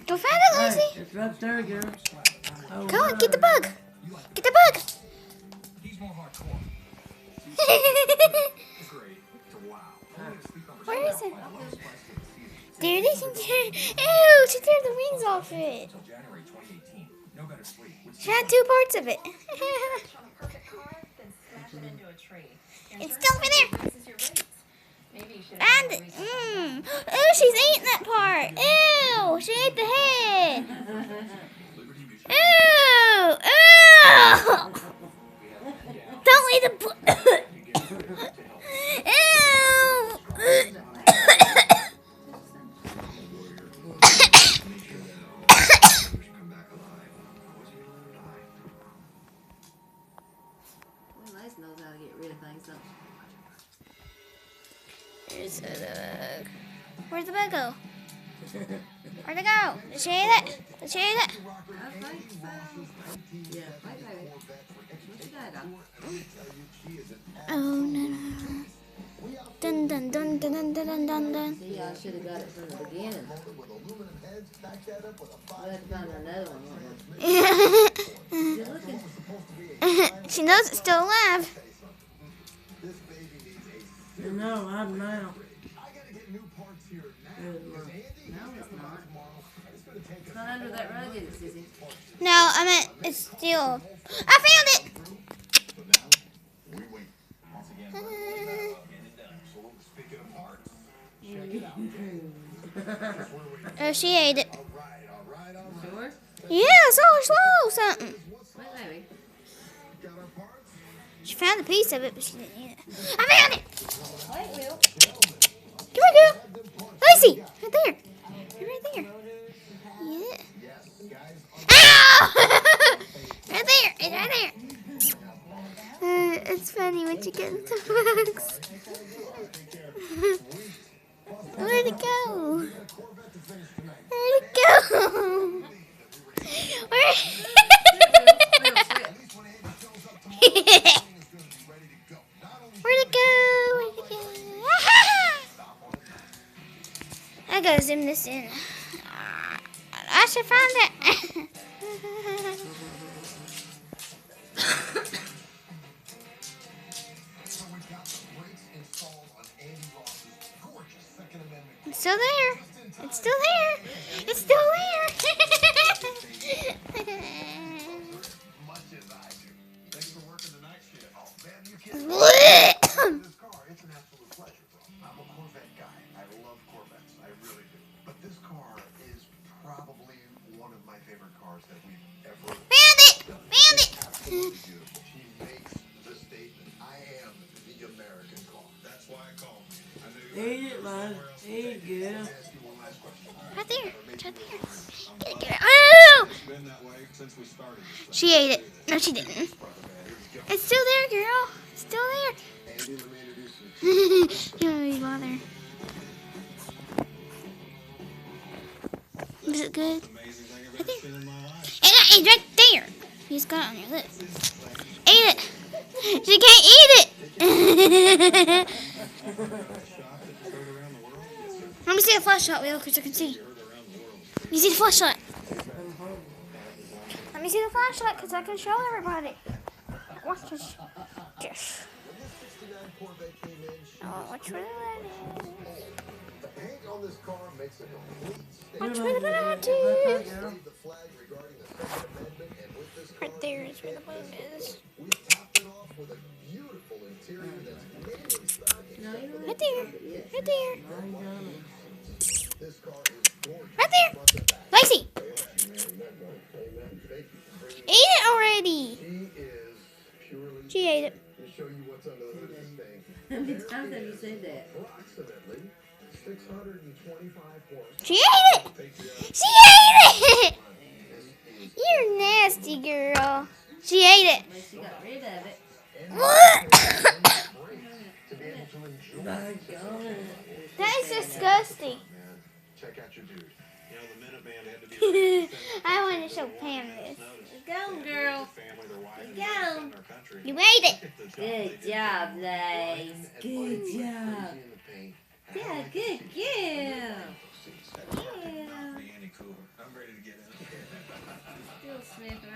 Go find it, Lacey. It's right there, girl. Oh, Go on, get the my. bug. Get the bug. Where is it? There it is. Ew, she tore the wings off it. She had 2 parts of it. It's still over there. And oh, she's eating that part. Ew, she ate the head. Ew, ew. Don't eat the. Ew. Liz knows how to get rid of things, don't she? There's a bug. Where'd the bug go? Where'd it go? Did she eat it? Did she eat it? I think so. Yeah, wait, baby. What you got on? Oh no. Dun dun dun dun dun dun dun dun. See, I should have got it from the beginning. We'll have to find another one, won't we? You're looking. She knows it's still alive. No, I'm now. No, it's not. It's not under that rug, is it, Sissy? No, I meant it's still. I found it! Oh, she ate it. Sure? Yeah, I saw her swallow something. Wait, baby. She found a piece of it, but she didn't eat it. I found it! Wait, Will. Come here, girl. Lacey, right there. You're right there. Yeah. Ow! Right there. It's right there. It's funny when you get into bugs. Where'd it go? Where'd it go? Where? Where'd it go? Where'd it go? I gotta zoom this in. I should find it. It's still there. It's still there. It's still there. Found it! Found it! Eat it, Liz. Eat it, girl. Right there. It's right there. Get it, get it. Oh! She ate it. No, she didn't. It's still there, girl. It's still there. You don't really bother. Is it good? Right there. It's right there. You just got it on your lip. Eat it. She can't eat it. Let me see the flashlight, Will, because I can see. Let me see the flashlight. Let me see the flashlight, because I can show everybody. Watch this. Yes. Oh, watch where the light is. Watch where the light is. Right there is where the bug is. Right there. Right there. Right there. Lacey. Eat it already. She ate it. How many times have you said that? She ate it. She ate it. You're nasty, girl. She ate it. Well, she got rid of it. What? That is disgusting. I want to show Pam this. Go, girl. Go. You ate it. Good job, Lace. Good job. Yeah, good girl. Yeah. Still sniffing her.